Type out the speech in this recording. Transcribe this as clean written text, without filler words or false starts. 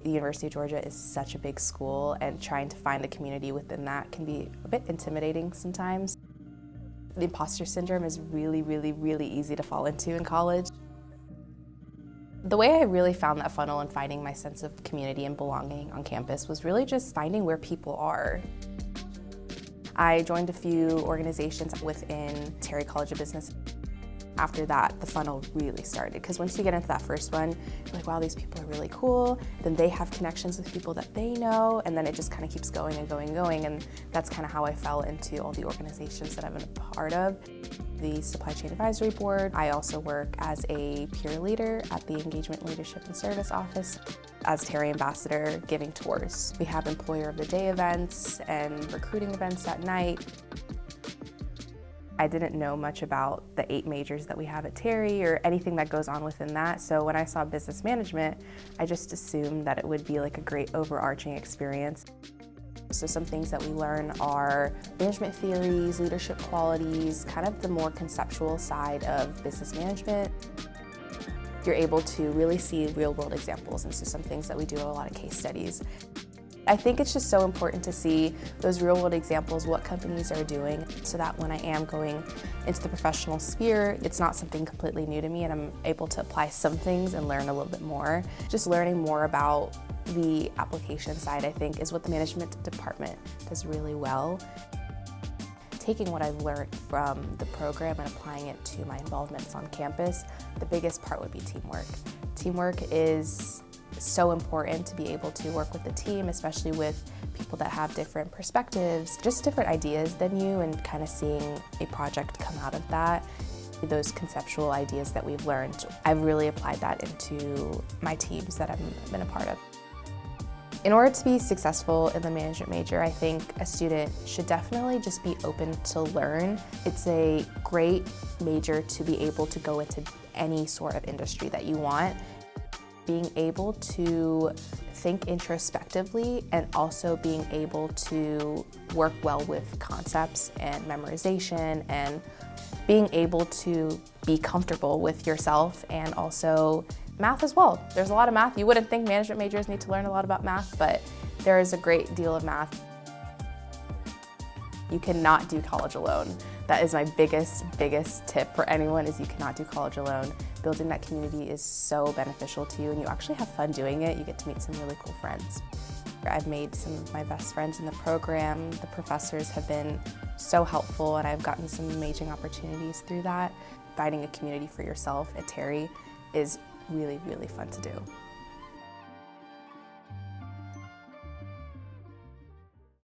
The University of Georgia is such a big school, and trying to find a community within that can be a bit intimidating sometimes. The imposter syndrome is really, really, really easy to fall into in college. The way I really found that funnel and finding my sense of community and belonging on campus was really just finding where people are. I joined a few organizations within Terry College of Business. After that, the funnel really started, because once you get into that first one, you're like, wow, these people are really cool. Then they have connections with people that they know, and then it just kind of keeps going and going and going, and that's kind of how I fell into all the organizations that I've been a part of. The Supply Chain Advisory Board. I also work as a peer leader at the Engagement, Leadership, and Service Office. As Terry Ambassador, giving tours. We have Employer of the Day events and recruiting events at night. I didn't know much about the 8 majors that we have at Terry or anything that goes on within that, so when I saw business management, I just assumed that it would be like a great overarching experience. So some things that we learn are management theories, leadership qualities, kind of the more conceptual side of business management. You're able to really see real-world examples, and so some things that we do are a lot of case studies. I think it's just so important to see those real-world examples, what companies are doing, so that when I am going into the professional sphere, it's not something completely new to me, and I'm able to apply some things and learn a little bit more. Just learning more about the application side, I think, is what the management department does really well. Taking what I've learned from the program and applying it to my involvements on campus, the biggest part would be teamwork. Teamwork is so important to be able to work with the team, especially with people that have different perspectives, just different ideas than you, and kind of seeing a project come out of that. Those conceptual ideas that we've learned, I've really applied that into my teams that I've been a part of. In order to be successful in the management major, I think a student should definitely just be open to learn. It's a great major to be able to go into any sort of industry that you want. Being able to think introspectively and also being able to work well with concepts and memorization, and being able to be comfortable with yourself, and also math as well. There's a lot of math. You wouldn't think management majors need to learn a lot about math, but there is a great deal of math. You cannot do college alone. That is my biggest tip for anyone, is you cannot do college alone. Building that community is so beneficial to you, and you actually have fun doing it. You get to meet some really cool friends. I've made some of my best friends in the program. The professors have been so helpful, and I've gotten some amazing opportunities through that. Finding a community for yourself at Terry is really, really fun to do.